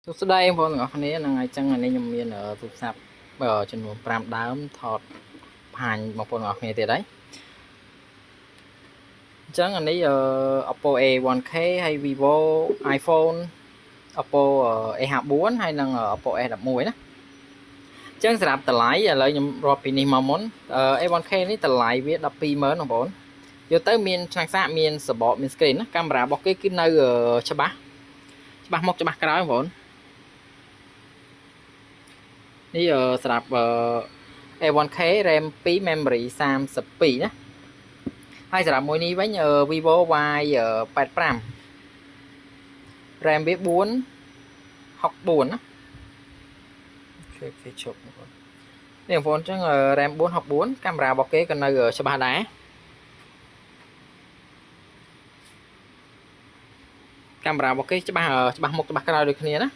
សួស្តីបងប្អូនទាំងអស់គ្នាហ្នឹងហើយចឹងនេះខ្ញុំមានទូរស័ព្ទចំនួន5ដើមថតបង្ហាញបងប្អូនទាំងអស់គ្នាទៀតហើយអញ្ចឹងនេះOppo A1K ហើយ Vivo iPhone Oppo A54 ហើយនិង Oppo S11 ណាអញ្ចឹងសម្រាប់តម្លៃឥឡូវខ្ញុំរាប់ពីនេះមកមុនA1K នេះតម្លៃវា120,000បងប្អូនយកទៅមានឆ្នាំងសាកមានសបកមាន screen ណាកាមេរ៉ារបស់គេគឺនៅច្បាស់មុខច្បាស់ក្រោយបងប្អូននេះសម្រាប់A1K RAM 2 memory 32ណាហើយសម្រាប់មួយនេះវិញ Vivo Y85 RAM វា464ណាគេជប់បងប្អូននេះបងប្អូនអញ្ចឹង RAM 464កាមេរ៉ារបស់គេក៏នៅច្បាស់ដែរកាមេរ៉ារបស់គេច្បាស់មុខច្បាស់ក្រោយដូចគ្នាណា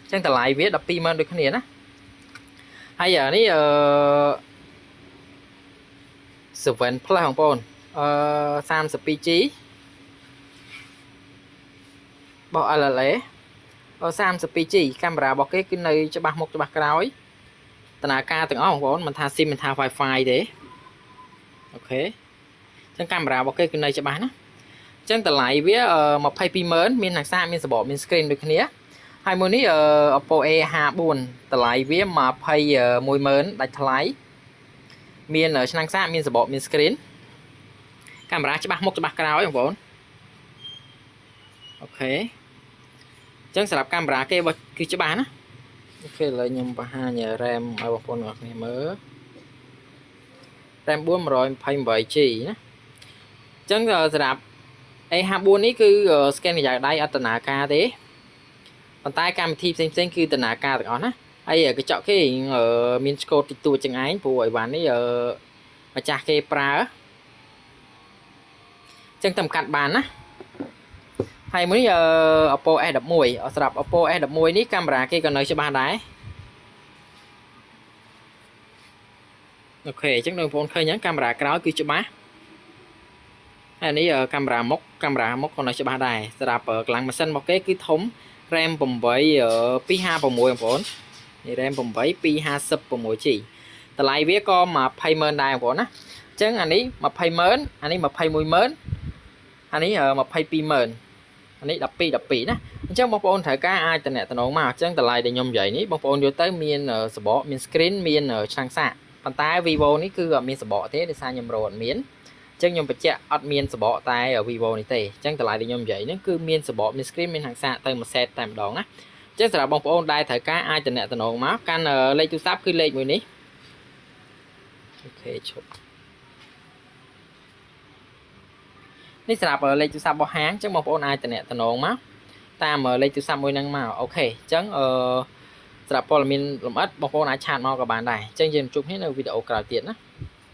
អញ្ចឹងតម្លៃវា120,000ដូចគ្នាណាហើយនេះ7 Plus បងប្អូន32G របស់ LLA 32G កាមេរ៉ារបស់គេគឺនៅច្បាស់មុខច្បាស់ក្រោយដំណើរការទាំងអស់បងប្អូនមិនថា SIM មិនថា Wi-Fi ទេអូខេអញ្ចឹងកាមេរ៉ារបស់គេគឺនៅច្បាស់ណាអញ្ចឹងតម្លៃវា22,000មានហង្សាមានសបកមាន screen ដូចគ្នាហើយមួយនេះ Oppo A54 តម្លៃវា21,000ដាច់ថ្លៃមានឆ្នាំងសាកមានសបកមាន screen កាមេរ៉ាច្បាស់មុខច្បាស់ក្រោយបងប្អូនអូខេអញ្ចឹងសម្រាប់កាមេរ៉ាគេគឺច្បាស់ណាអូខេឥឡូវខ្ញុំបង្ហាញ RAM ឲ្យបងប្អូនទាំងអស់គ្នាមើល RAM 4 128G ណាអញ្ចឹងសម្រាប់ A54 នេះគឺ scan រយៈដៃអត់ដំណើរការទេប៉ុន្តែកម្មវិធីផ្សេងគឺដំណើរការទាំងអស់ណាហើយកញ្ចក់គេមានឆ្កូតតិចតួចចឹងឯងព្រោះអីវ៉ាន់នេះម្ចាស់គេប្រើអញ្ចឹងតែកាត់បានណាហើយមួយនេះOppo S11 សម្រាប់ Oppo S11 នេះកាមេរ៉ាគេក៏នៅច្បាស់ដែរអូខេអញ្ចឹងបងប្អូនឃើញហ្នឹងកាមេរ៉ាក្រោយគឺច្បាស់ហើយនេះកាមេរ៉ាមុខក៏នៅច្បាស់ដែរសម្រាប់កម្លាំងម៉ាស៊ីនរបស់គេគឺធំ RAM 8 256បងប្អូននេះ RAM 8 256G តម្លៃវាក៏20,000ដែរបងប្អូនណាអញ្ចឹងអានេះ20,000អានេះ21,000អានេះ22,000អានេះ12ណាអញ្ចឹងបងប្អូនត្រូវការអាចតំណតំណងមកអញ្ចឹងតម្លៃដែលខ្ញុំនិយាយនេះបងប្អូនយកទៅមានសបកមាន screen មានឆ្នាំងសាកប៉ុន្តែ Vivo នេះគឺអត់មានសបកទេដោយសារខ្ញុំរកអត់មានអញ្ចឹងខ្ញុំបញ្ជាក់អត់មានសបកតែ Vivo នេះទេអញ្ចឹងតម្លៃដែលខ្ញុំនិយាយនេះគឺមានសបកមាន screen មានហាងសាកទៅមួយ set តែម្ដងណាអញ្ចឹងសម្រាប់បងប្អូនដែលត្រូវការអាចតំណតំណងមកកាន់លេខទូរស័ព្ទគឺលេខមួយនេះអូខេឈប់នេះសម្រាប់លេខទូរស័ព្ទរបស់ហាងអញ្ចឹងបងប្អូនអាចតំណងមកតាមលេខទូរស័ព្ទមួយហ្នឹងមកអូខេអញ្ចឹងសម្រាប់ព័ត៌មានលម្អិតបងប្អូនអាចឆាតមកក៏បានដែរអញ្ចឹងយើងជួបគ្នានៅវីដេអូក្រោយទៀតណា